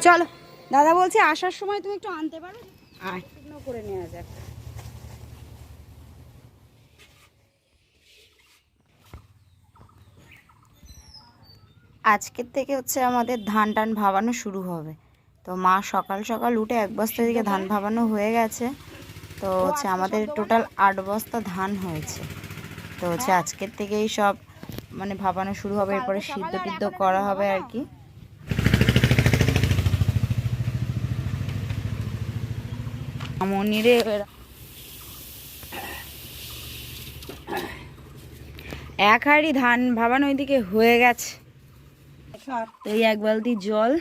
চলো, দাদা বলছে আসার সময় তুমি একটু আনতে পারো, শুকনো করে নেওয়া যাক। আজকের থেকে হচ্ছে আমাদের ধান টান ভাবানো শুরু হবে। তো মা সকাল সকাল উঠে 1 বস্তা দিকে ধান ভাবানো হয়ে গেছে। তো হচ্ছে আমাদের টোটাল 8 বস্তা ধান হয়েছে। তো হচ্ছে আজকের থেকেই সব মানে ভাবানো শুরু হবে, এরপরে সিদ্ধ টিদ্ধ করা হবে আর কি। মনিরে এক হাঁড়ি ধান ভাবানো ওইদিকে হয়ে গেছে। এই 1 বালতি জল,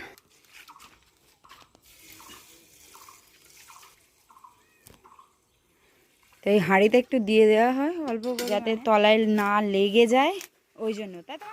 তো এই হাঁড়িতে একটু দিয়ে দেওয়া হয় অল্প, যাতে তলায় না লেগে যায়, ওই জন্য। তাই তো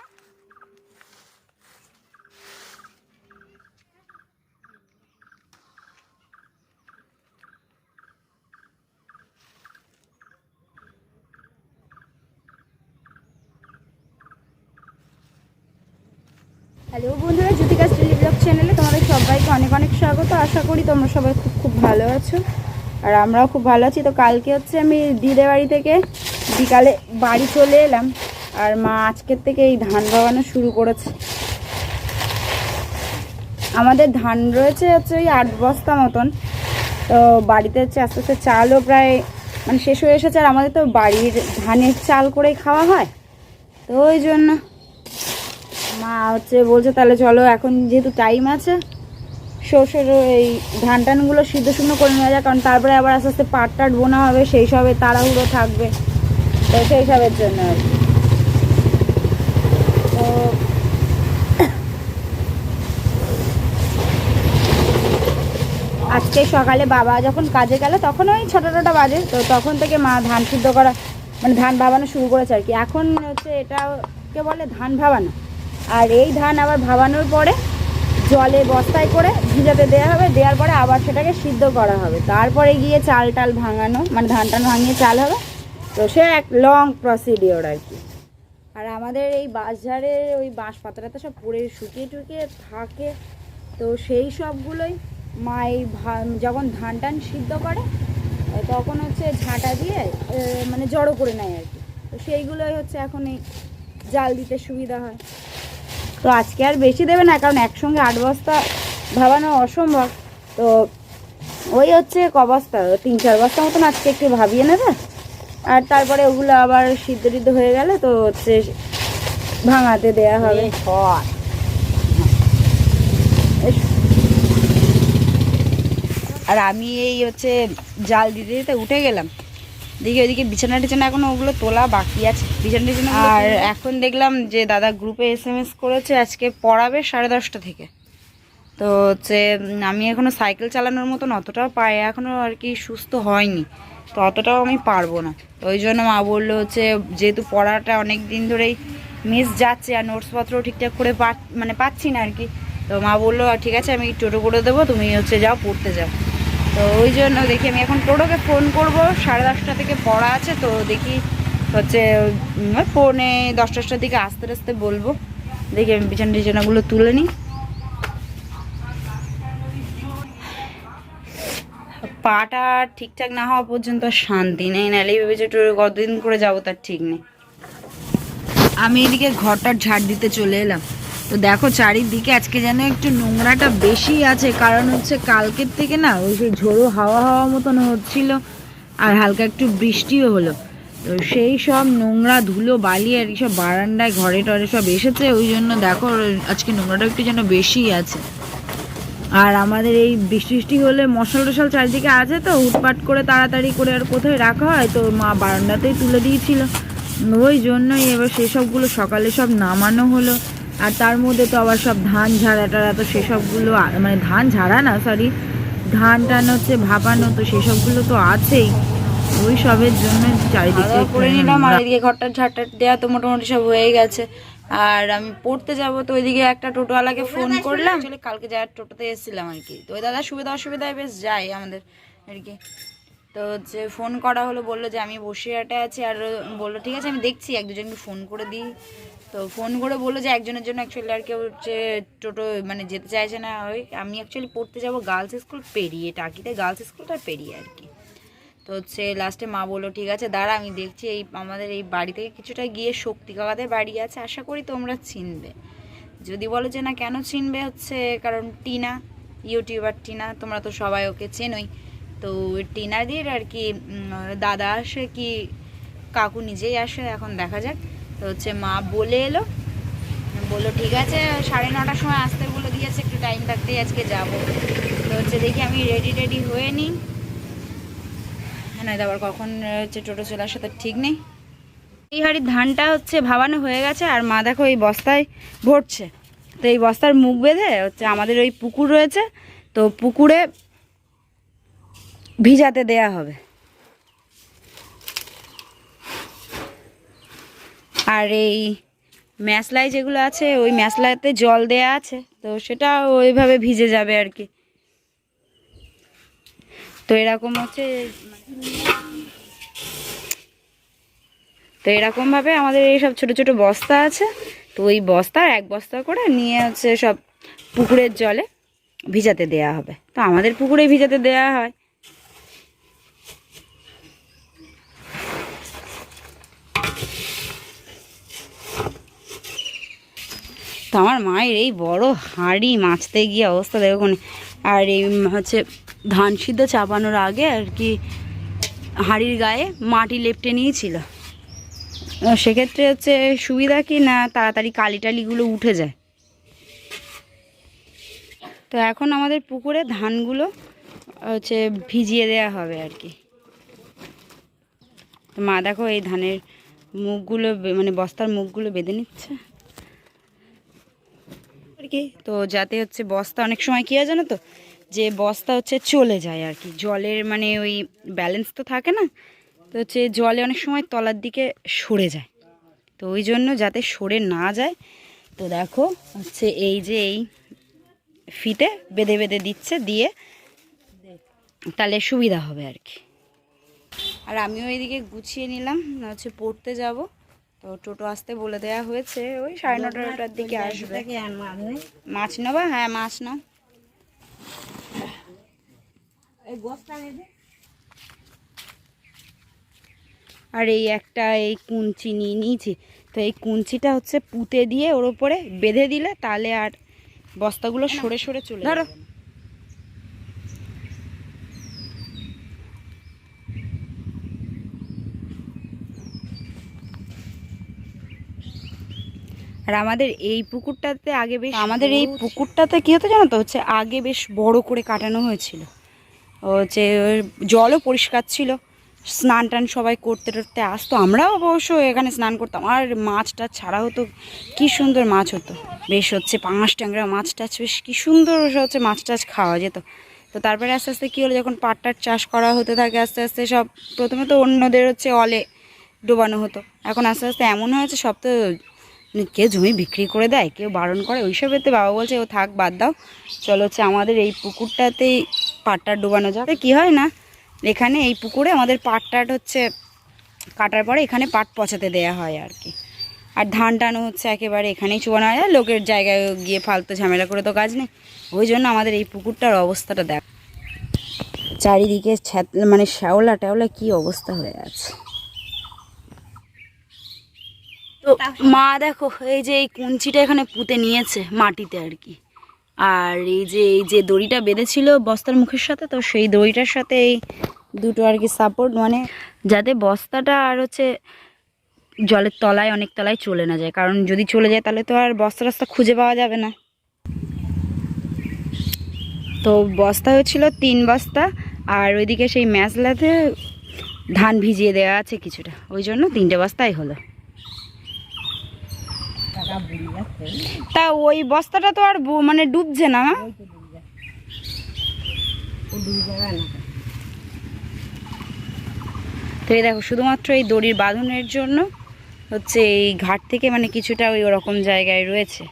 হ্যালো বন্ধুরা, জ্যোতিকাস ডেইলি ব্লগ চ্যানেলে তোমাদের সবাইকে অনেক অনেক স্বাগত। আশা করি তোমরা সবাই খুব খুব ভালো আছো, আর আমরাও খুব ভালো আছি। তো কালকে হচ্ছে আমি দিদির বাড়ি থেকে বিকালে বাড়ি চলে এলাম, আর মা আজকের থেকে এই ধান ভাবানো শুরু করেছে। আমাদের ধান রয়েছে হচ্ছে ওই 8 বস্তা মতন। তো বাড়িতে হচ্ছে আস্তে আস্তে চালও প্রায় মানে শেষ হয়ে এসেছে, আর আমাদের তো বাড়ির ধানের চাল করেই খাওয়া হয়। তো ওই জন্য মা হচ্ছে বলছে তাহলে চলো এখন যেহেতু টাইম আছে, সর্ষের এই ধান টানগুলো সিদ্ধ শুকনো করে নেওয়া যায়, কারণ তারপরে আবার আস্তে আস্তে পাট টাট বোনা হবে, সেই সবে তাড়াহুড়ো থাকবে। তো সেই সবের জন্য আর কি। তো আজকে সকালে বাবা যখন কাজে গেল তখন ওই 6টা বাজে, তো তখন থেকে মা ধান সিদ্ধ করা মানে ধান ভাবানো শুরু করেছে আর কি। এখন হচ্ছে এটাকে বলে ধান ভাবানো। আর এই ধান আবার ভাবানোর পরে জলে বস্তায় করে ভিজাতে দেওয়া হবে, দেওয়ার পরে আবার সেটাকে সিদ্ধ করা হবে, তারপরে গিয়ে চাল টাল ভাঙানো মানে ধান টান ভাঙিয়ে চাল হবে। তো সে এক লং প্রসিডিওর আর কি। আর আমাদের এই বাঁশঝাড়ের ওই বাঁশ পাতাটা সব পড়ে শুকিয়ে টুকিয়ে থাকে, তো সেই সবগুলোই মা এই যখন ধান টান সিদ্ধ করে তখন হচ্ছে ঝাঁটা দিয়ে মানে জড়ো করে নেয় আর কি। তো সেইগুলোই হচ্ছে এখন এই জাল দিতে সুবিধা হয়। তো আজকে আর বেশি দেবে না, কারণ একসঙ্গে 8 বস্তা ভাবানো অসম্ভব। তো ওই হচ্ছে ক বস্তা 3-4 বস্তা মতন আজকে একটু ভাবিয়ে নেবে, আর তারপরে ওগুলো আবার সিদ্ধ টিদ্ধ হয়ে গেলে তো হচ্ছে ভাঙাতে দেয়া হবে। আর আমি এই হচ্ছে জাল দিতে দিতে উঠে গেলাম, দেখি ওইদিকে বিছানা টিছানা এখনো ওগুলো তোলা বাকি আছে, বিছানা টিছানা। আর এখন দেখলাম যে দাদা গ্রুপে SMS করেছে আজকে পড়াবে 10:30 থেকে। তো হচ্ছে আমি এখনও সাইকেল চালানোর মতন অতটাও পায়ে এখনও আর কি সুস্থ হয়নি, তো অতটাও আমি পারবো না। তো ওই জন্য মা বললো হচ্ছে যেহেতু পড়াটা অনেক দিন ধরেই মিস যাচ্ছে আর নোটসপত্রও ঠিকঠাক করে মানে পাচ্ছি না আর কি, তো মা বললো ঠিক আছে আমি টোটো করে দেবো, তুমি হচ্ছে যাও পড়তে যাও। তো ওই জন্য দেখি আমি এখন টোটোকে ফোন করবো, 10:30 থেকে পড়া আছে, তো দেখি হচ্ছে 9:45-10টার দিকে আস্তে আস্তে বলবো। দেখি আমি বিছানা টিছানাগুলো তুলে নিই। পাটা ঠিকঠাক না হওয়া পর্যন্ত শান্তি নেই, নাহলে ভেবেছে কতদিন করে যাবো তার ঠিক নেই। আমি এদিকে ঘরটার ঝাড় দিতে চলে এলাম। তো দেখো চারিদিকে আজকে যেন একটু নোংরাটা বেশি আছে, কারণ হচ্ছে কালকের থেকে না ওই সেই ঝোড়ো হাওয়া হাওয়া মতন হচ্ছিল, আর হালকা একটু বৃষ্টিও হলো। তো সেই সব নোংরা ধুলো বালি আর এইসব বারান্দায় ঘরে টরে সব এসেছে, ওই জন্য দেখো আজকে নোংরাটা একটু যেন বেশি আছে। আর আমাদের এই বৃষ্টি হলে মশাল টশাল চারিদিকে আছে, তো উটপাট করে তাড়াতাড়ি করে আর কোথায় রাখা হয়, তো মা বারান্দাতেই তুলে দিয়েছিল, ওই জন্যই এবার সেসবগুলো সকালে সব নামানো হলো। আর তার মধ্যে তো আবার সব ধান ঝাড়া টাড়া, তো সেসবগুলো মানে ধান ঝাড়া না সরি ধান টান হচ্ছে ভাপানো, তো সেসবগুলো তো আছেই, ওই সবের জন্য চারিদিকে করে নিলাম। আর এদিকে ঘরটার ঝাড়টা দেওয়া তো মোটামুটি সব হয়ে গেছে, আর আমি পড়তে যাব। তো ওইদিকে একটা টোটোওয়ালাকে ফোন করলাম, কালকে যাওয়ার টোটোতে এসেছিলাম আর কি। তো ওই দাদা সুবিধা অসুবিধায় বেশ যায় আমাদের আর কি। তো হচ্ছে ফোন করা হলো, বললো যে আমি বসিরহাটে আছি, আর বললো ঠিক আছে আমি দেখছি 1-2জনকে ফোন করে দিই। তো ফোন করে বললো যে একজনের জন্য অ্যাকচুয়ালি আর কেউ হচ্ছে টোটো মানে যেতে চাইছে না। ওই আমি অ্যাকচুয়ালি পড়তে যাব গার্লস স্কুল পেরিয়ে, টাকিতে গার্লস স্কুলটা পেরিয়ে আর কি। তো হচ্ছে লাস্টে মা বললো ঠিক আছে দাঁড়া আমি দেখছি, এই আমাদের এই বাড়ি থেকে কিছুটা গিয়ে শক্তি কাকাদের বাড়ি আছে, আশা করি তোমরা চিনবে। যদি বলো যে না কেন চিনবে, হচ্ছে কারণ টিনা, ইউটিউবার টিনা, তোমরা তো সবাই ওকে চেনোই। তো টিনাদির আর কি দাদা আসে কি কাকু নিজেই আসে, এখন দেখা যাক। তো হচ্ছে মা বলে এলো, বললো ঠিক আছে 9:30টার সময় আসতে বলে দিয়েছে, একটু টাইম থাকতেই আজকে যাব। তো হচ্ছে দেখি আমি রেডি হয়ে নিই, হ্যাঁ আবার কখন হচ্ছে টোটো চলে আসার তো ঠিক নেই। এই হাড়ির ধানটা হচ্ছে ভাবানো হয়ে গেছে, আর মা দেখো এই বস্তায় ভরছে। তো এই বস্তার মুখ বেঁধে হচ্ছে আমাদের ওই পুকুর রয়েছে, তো পুকুরে ভিজাতে দেয়া হবে। আর এই ম্যাসলাই যেগুলো আছে ওই ম্যাসলাইতে জল দেয়া আছে, তো সেটা ওইভাবে ভিজে যাবে আর কি। তো এরকম হচ্ছে, তো এরকমভাবে আমাদের এই সব ছোটো ছোটো বস্তা আছে, তো ওই বস্তার এক বস্তা করে নিয়ে হচ্ছে সব পুকুরের জলে ভিজাতে দেয়া হবে। তো আমাদের পুকুরে ভিজাতে দেয়া হয়। তো আমার মায়ের এই বড় হাঁড়ি মাছতে গিয়ে অবস্থা দেখুন। আর এই হচ্ছে ধান সিদ্ধ চাপানোর আগে আর কি হাঁড়ির গায়ে মাটি লেপটে নিয়েছিল, সেক্ষেত্রে হচ্ছে সুবিধা কি না তাড়াতাড়ি কালি টালিগুলো উঠে যায়। তো এখন আমাদের পুকুরে ধানগুলো হচ্ছে ভিজিয়ে দেওয়া হবে আর কি। মা দেখো এই ধানের মুখগুলো মানে বস্তার মুখগুলো বেঁধে নিচ্ছে আর কি। তো যাতে হচ্ছে বস্তা অনেক সময় কী হয় জানো তো, যে বস্তা হচ্ছে চলে যায় আর কি, জলের মানে ওই ব্যালেন্স তো থাকে না, তো হচ্ছে জলে অনেক সময় তলার দিকে সরে যায়। তো ওই জন্য যাতে সরে না যায়, তো দেখো হচ্ছে এই যে এই ফিতে বেঁধে বেঁধে দিচ্ছে, দিয়ে তাহলে সুবিধা হবে আর কি। আর আমিও এইদিকে গুছিয়ে নিলাম, হচ্ছে পড়তে যাব। তো টোটো আসতে বলে দেওয়া হয়েছে, ওই 9:30টার দিকে আসবে। মাছ নেবা? হ্যাঁ মাছ নাও। আর এই একটা এই কুঞ্চি নিয়ে নিয়েছি, তো এই কুঞ্চিটা হচ্ছে পুঁতে দিয়ে ওর ওপরে বেঁধে দিলে তাহলে আর বস্তাগুলো সরে সরে চলে ধরো। আর আমাদের এই পুকুরটাতে আগে বেশ, আমাদের এই পুকুরটাতে কী হতো জানো তো, হচ্ছে আগে বেশ বড় করে কাটানো হয়েছিল, হচ্ছে জলও পরিষ্কার ছিল, স্নান টান সবাই করতে টরতে আসতো, আমরাও অবশ্য এখানে স্নান করতাম। আর মাছটা ছাড়া হতো, কি সুন্দর মাছ হতো, বেশ হচ্ছে পাঙাশ ট্যাংরা মাছ টাছ বেশ কী সুন্দর হচ্ছে মাছ টাছ খাওয়া যেত। তো তারপরে আস্তে আস্তে কী হলো, যখন পাটটার চাষ করা হতে থাকে আস্তে আস্তে সব, প্রথমে তো অন্যদের হচ্ছে অলে ডোবানো হতো, এখন আস্তে আস্তে এমন হয়েছে সব তো কেউ জমি বিক্রি করে দেয়, কেউ বারণ করে, ওইসবেতে বাবা বলছে ও থাক বাদ দাও, চলো হচ্ছে আমাদের এই পুকুরটাতেই পাটটার ডোবানো যাক। কী হয় না, এখানে এই পুকুরে আমাদের পাটটাট হচ্ছে কাটার পরে এখানে পাট পচাতে দেয়া হয় আর কি। আর ধান টানও হচ্ছে একেবারে এখানেই চুবানো হয়, লোকের জায়গায় গিয়ে ফালতু ঝামেলা করে তো কাজ নেই। ওই জন্য আমাদের এই পুকুরটার অবস্থাটা দেখ, চারিদিকে মানে শ্যাওলা ট্যাওলা কি অবস্থা হয়ে আছে। তো মা দেখো এই যে এই কুঞ্চিটা এখানে পুঁতে নিয়েছে মাটিতে আর কি। আর এই যে দড়িটা বেঁধেছিল বস্তার মুখের সাথে, তো সেই দড়িটার সাথে এই দুটো আর কি সাপোর্ট, মানে যাতে বস্তাটা আর হচ্ছে জলের তলায় অনেক তলায় চলে না যায়, কারণ যদি চলে যায় তাহলে তো আর বস্তা রাস্তা খুঁজে পাওয়া যাবে না। তো বস্তা হয়েছিল 3 বস্তা, আর ওইদিকে সেই ম্যাজলাতে ধান ভিজিয়ে দেওয়া আছে কিছুটা, ওই জন্য 3টে বস্তাই হলো। তা ওই বস্তাটা তো আর মানে ডুবছে না, তো এই দেখো শুধুমাত্র এই দড়ির বাঁধনের জন্য হচ্ছে এই ঘাট থেকে মানে কিছুটা ওই ওরকম জায়গায় রয়েছে।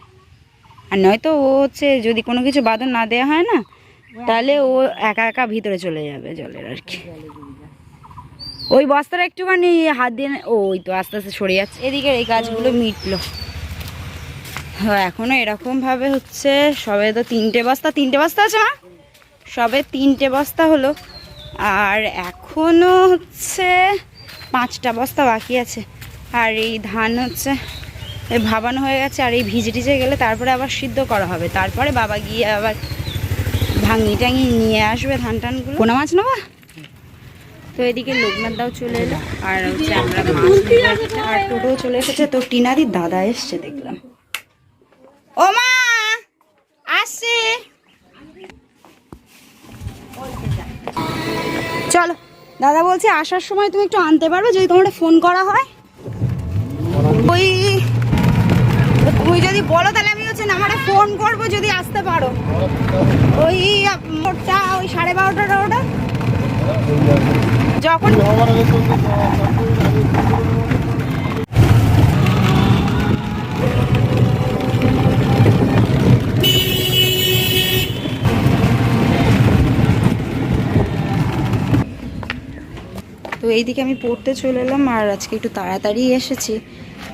আর নয়তো ও হচ্ছে যদি কোনো কিছু বাঁধন না দেওয়া হয় না, তাহলে ও একা একা ভিতরে চলে যাবে জলের আর কি। ওই বস্তাটা একটুখানি হাত দিয়ে ওই তো আস্তে আস্তে সরে যাচ্ছে, এদিকের এই গাছগুলো মিটলো। হ্যাঁ এখনো এরকম ভাবে হচ্ছে, সবে তো 3টে বস্তা আছে মা, সবে 3টে বস্তা হলো, আর এখনো হচ্ছে 5টা বস্তা বাকি আছে। আর এই ধান হচ্ছে এই ভাবানো হয়ে গেছে, আর এই ভিজে টিজে গেলে তারপরে আবার সিদ্ধ করা হবে, তারপরে বাবা গিয়ে আবার ভাঙি টাঙি নিয়ে আসবে ধান টানগুলো। পোনা মাছ নেবা? তো এদিকে লোকনাথ দাও চলে এলো, আর হচ্ছে আমরা মাছ নেবো একটা, আর টোটো চলে এসেছে। তো টিনাদির দাদা এসছে দেখলাম। ও মা আসছে, চলো। দাদা বলছে আসার সময় তুমি একটু আনতে পারবে যদি তোমার ফোন করা হয়। ওই তুমি যদি বলো তাহলে আমি হচ্ছে নাম্বারে ফোন করবো যদি আসতে পারো। ওই মোটটা ওই 12:30টা ওটা যখন তো এইদিকে আমি পড়তে চলে এলাম, আর আজকে একটু তাড়াতাড়ি এসেছি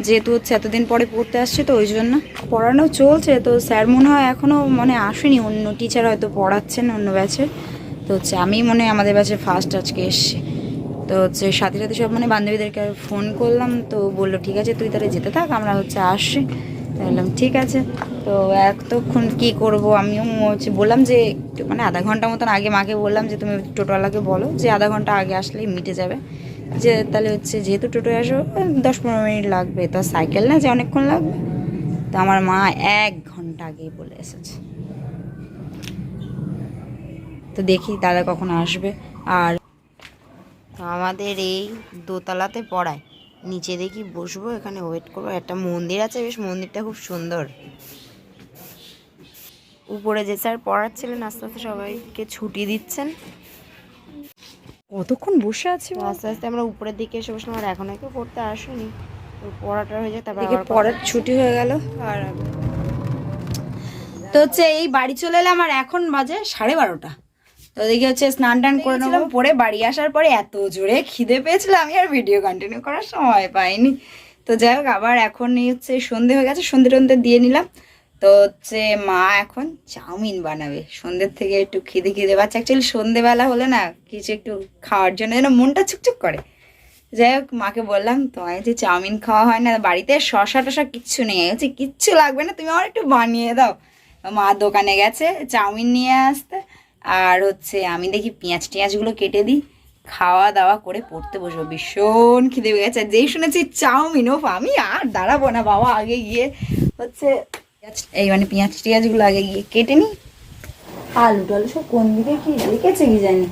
যেহেতু হচ্ছে এতদিন পরে পড়তে আসছে, তো ওই জন্য পড়ানো চলছে। তো স্যার মনে হয় এখনও মানে আসেনি, অন্য টিচার হয়তো পড়াচ্ছেন অন্য ব্যাচের। তো হচ্ছে আমি মনে হয় আমাদের ব্যাচে ফার্স্ট আজকে এসছি। তো হচ্ছে সাথে সাথে সব মানে বান্ধবীদেরকে ফোন করলাম, তো বললো ঠিক আছে তুই তাহলে যেতে থাক, আমরা হচ্ছে আসছি। বললাম ঠিক আছে। তো এতক্ষণ কি করব, আমিও হচ্ছে বললাম যে একটু মানে আধা ঘন্টা মতন আগে মাকে বললাম যে তুমি টোটোওয়ালাকে বলো যে আধা ঘন্টা আগে আসলেই মিটে যাবে, যে তাহলে হচ্ছে যেহেতু টোটোয় আসবো 10-15 মিনিট লাগবে, তো সাইকেল না যে অনেকক্ষণ লাগবে। তো আমার মা 1 ঘন্টা আগেই বলে এসেছে। তো দেখি দাদা কখন আসবে। আর তো আমাদের এই দোতলাতে পড়ায়, নিচে দেখি বসবো, এখানে ওয়েট করবো। একটা মন্দির আছে, বেশ মন্দিরটা খুব সুন্দর। উপরে যে স্যার পড়াচ্ছিলেন আস্তে আস্তে সবাইকে ছুটি দিচ্ছেন। কতক্ষণ বসে আছি, আস্তে আস্তে আমরা উপরের দিকে এসে বসলাম, আর এখন কেউ পড়তে আসেনি। তো পড়াটা হয়ে যায়, তারপর পড়ার ছুটি হয়ে গেল। আর তো হচ্ছে এই বাড়ি চলে এলাম, আর এখন বাজে 12:30। তো দেখি হচ্ছে স্নান টান করে নেবো, পরে বাড়ি আসার পরে এত জোরে খিদে পেয়েছিল আমি আর ভিডিও কন্টিনিউ করার সময় পাইনি। তো যাই হোক, আবার এখন হচ্ছে সন্ধে হয়ে গেছে, সন্ধে টন্ধে দিয়ে নিলাম। তো হচ্ছে মা এখন চাউমিন বানাবে, সন্ধ্যের থেকে একটু খিদে খিদে পাচ্ছে। অ্যাকচুয়ালি সন্ধেবেলা হলে না কিছু একটু খাওয়ার জন্য যেন মনটা চুকচুক করে। যাই হোক, মাকে বললাম তোমায় যে চাউমিন খাওয়া হয় না, বাড়িতে শসা টসা কিচ্ছু নেই, হচ্ছে কিচ্ছু লাগবে না, তুমি আমার একটু বানিয়ে দাও। মা দোকানে গেছে চাউমিন নিয়ে আসতে, আর হচ্ছে আমি দেখি পেঁয়াজ টিয়াজগুলো কেটে দিই, খাওয়া দাওয়া করে পড়তে বসবো। ভীষণ খিদে পেয়ে গেছে, যেই শুনেছি চাউমিন, ও আমি আর দাঁড়াবো না বাবা, আগে গিয়ে হচ্ছে এই মানে পেঁয়াজ টিয়াজগুলো আগে গিয়ে কেটে নিই। আলু টালু সব কোন দিকে কি রেখেছে কি জানি।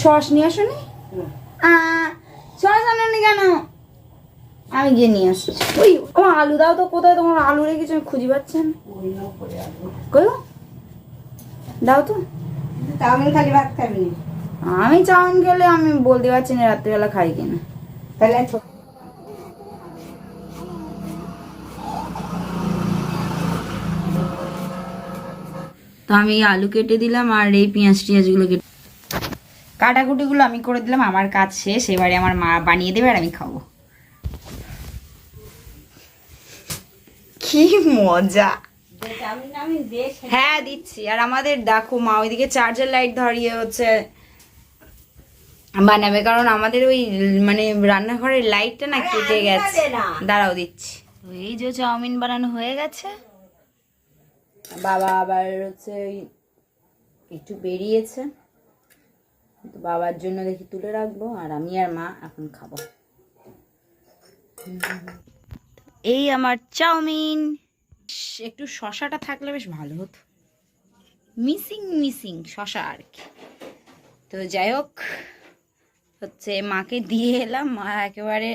সস নিয়ে আসুনি, সস আনুনি কেন? আমি গিয়ে নিয়ে আসছি। ওই আমার আলু দাও তো, কোথায় তোমার আলু রেখেছো আমি খুঁজে পাচ্ছি না। কই দাও তো। চাউমিন খালি ভাত খাবি? আমি চাউমিন খেলে আমি বলতে পারছি না রাত্রিবেলা খাই কিনা। তাহলে তো আমি আলু কেটে দিলাম, আর এই পেঁয়াজ টিয়াজগুলো কেটে কাটাকুটিগুলো আমি করে দিলাম। আমার কাজ শেষ, এবারে আমার মা বানিয়ে দেবে আর আমি খাবো। কি মজা! হ্যাঁ দিচ্ছি। আর আমাদের দেখো মা ওইদিকে চার্জার লাইট ধরিয়ে হচ্ছে বানাবে, কারণ আমাদের ওই মানে রান্নাঘরের লাইটটা না কেটে গেছে। দাঁড়াও দিচ্ছি। এই যে চাউমিন বানানো হয়ে গেছে, বাবা আবার হচ্ছে ওই একটু বেরিয়েছে, বাবার জন্য দেখি তুলে রাখবো, আর আমি আর মা এখন খাবো। এই আমার চাউমিন। একটু শশাটা থাকলে বেশ ভালো হতো, মিসিং মিসিং শশা আর কি। তো যাই হোক, হচ্ছে মাকে দিয়ে এলাম, মা একেবারে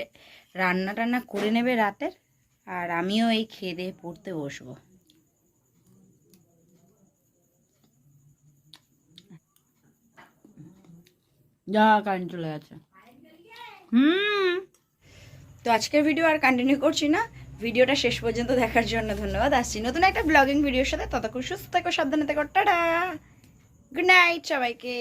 রান্না টান্না করে নেবে রাতের, আর আমিও এই খেয়ে দিয়ে পড়তে বসবো। যা কারেন্ট চলে গেছে। তো আজকের ভিডিও আর কন্টিনিউ করছি না, ভিডিওটা শেষ পর্যন্ত দেখার জন্য ধন্যবাদ। আসছি নতুন একটা ব্লগিং ভিডিওর সাথে, ততক্ষণ সুস্থ থেকো, সাবধানে থেকো, টাটা, গুড নাইট সবাইকে।